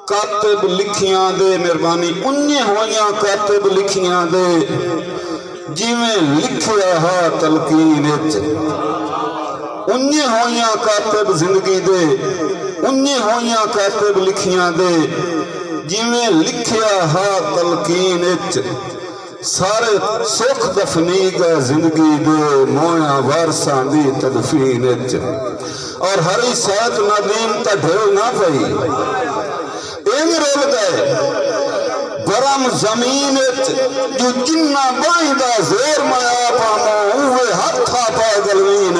کاتب لکھیاں دے مہربانی انہیں ہویاں کاتب لکھیاں دے جیویں لکھیا ہا تلقین وچ انہیں ہویاں کاتب زندگی دے انہیں ہویاں کاتب لکھیاں دے جیویں لکھیا ہا تلقین وچ سارے سکھ دفنی گا زندگی دے مویاں وارثاں دی تدفین وچ اور ہری سات ندیم تا ڈھیل نہ پئی این رول گئے برم زمین جو جنہ بائیں دا زور مایا پامو اوے ہتھا پا گلوین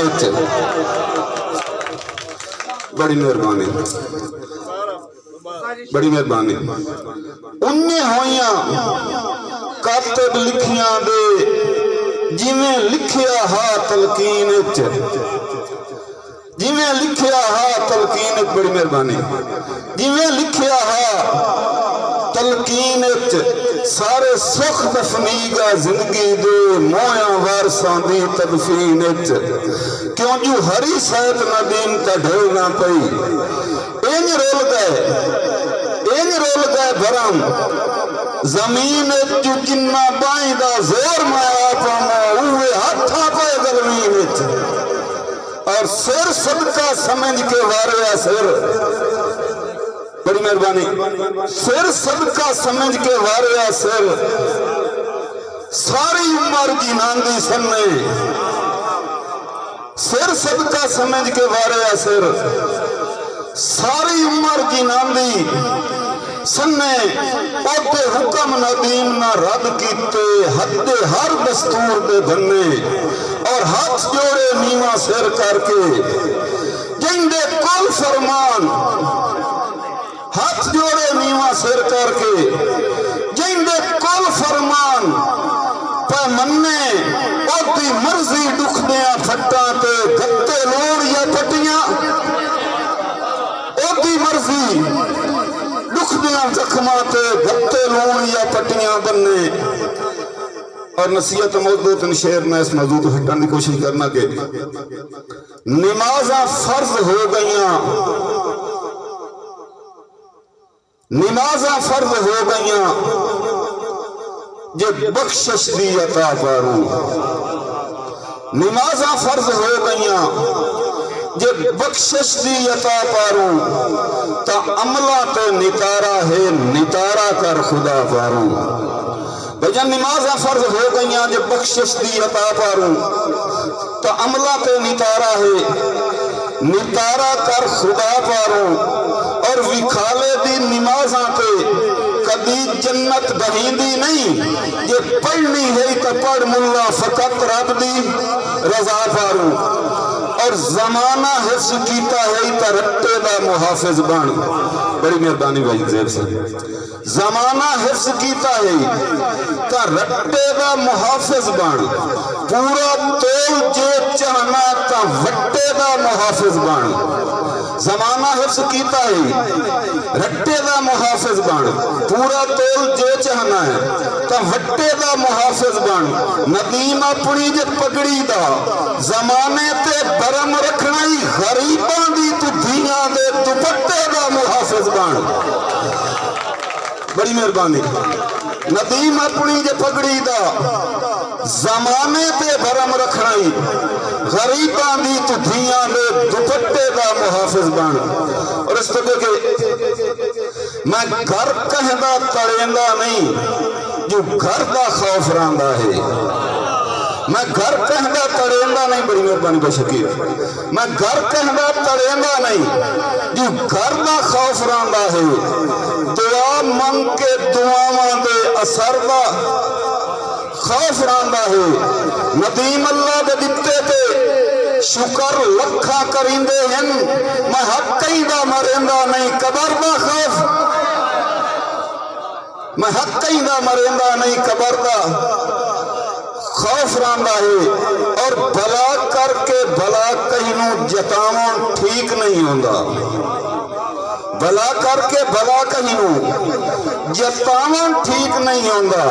بڑی مہربانی بڑی مہربانی انہیں ہویاں کاتب لکھیاں دے جیویں لکھیا ہا تلقین جیویں لکھیا ہا تلقین بڑی مہربانی جیویں لکھیا ہا تلقین سارے سکھ دفنی گا زندگی دے مویاں وارثاں دی تدفین کیوں جو ہری سیت ندیم تا ڈھیل نہ پئی این رول گئے بھرم زمین جو جنہ بائیں دا زور مایا پامو اوے ہتھا پائے گلوین اور سر صدقہ سمجھ کے واریا سر بڑی مہربانی سر صدقہ سمجھ کے واریا سر ساری عمر جنان دی سننے سر صدقہ سمجھ کے واریا سر ساری عمر جنان دی سننے اوتے حکم ندیم نہ رد کیتے حد ہر دستور دے بننے اور ہاتھ جوڑے نیواں سر کر کے جندے کل فرمان ہاتھ جوڑے نیواں سر کر کے جندے کل فرمان پہ مننے اوتی مرضی دکھ دیاں پھٹاں تے گتے لوڑ یا پٹیاں اوتی مرضی دکھ دیاں زخماتے گھتے لون یا پٹیاں بننے اور نصیحت موضوع تن شعر میں اس موضوع کو ہٹانے کی کوشش کرنا کہ نمازاں فرض ہو گئیاں نمازاں فرض ہو گئیاں جب بخشش دی عطا پارو نمازاں فرض ہو گئیاں جب بخشش دی عطا پارو تا عملہ تے نتارا ہے نتارا کر خدا پارو بجن نمازاں فرض ہو گئیاں جب بخشش دی عطا پارو تا عملہ تے نتارا ہے نتارا کر خدا پارو اور وکھالے دی نمازاں تے کبھی جنت بہیندی نہیں یہ پڑھنی ہے تو پڑھ ملا فقط رب دی رضا پارو اور زمانہ حفظ کیتا ہے تا رٹے دا محافظ بان بڑی مہربانی بھائی زیب سے زمانہ حفظ کیتا ہے تا رٹے دا محافظ بان پورا تول جو چاہنا تا وٹے دا محافظ بان زمانہ حفظ کیتا ہے رٹے دا محافظ بان پورا تول جو چاہنا ہے تا وٹے دا محافظ بان ندیم اپنی جے پگڑی دا زمانے تے برم رکھنا ہی غریباں دی تو دھیاں دے دوپٹے دا محافظ بان بڑی مہربانی ندیم اپنی جے پگڑی دا زمانے تے برم رکھنا ہی غریباں دی تو دھیاں دے دوپٹے دا محافظ بان اور اس طرح کہ میں گھر کہندہ تڑیندہ نہیں جو گھر دا خوف راندہ ہے میں گھر کہندہ تڑیندہ نہیں بڑی مہربانی بشکیر میں گھر کہندہ تڑیندہ نہیں جو گھر دا خوف راندہ ہے دعا منگ کے دعاواں دے اثر دا خوف راندہ ہے ندیم اللہ دے دکتے تے شکر لکھا کریندے ہیں میں حق کئی دا مرندہ نہیں قبر دا خوف میں حق کئی دا مرندہ نہیں قبر دا خوف راندہ ہے اور بھلا کر کے بھلا کہنوں جتاواں ٹھیک نہیں ہوندہ بھلا کر کے بھلا کہنوں جتاواں ٹھیک نہیں ہوندہ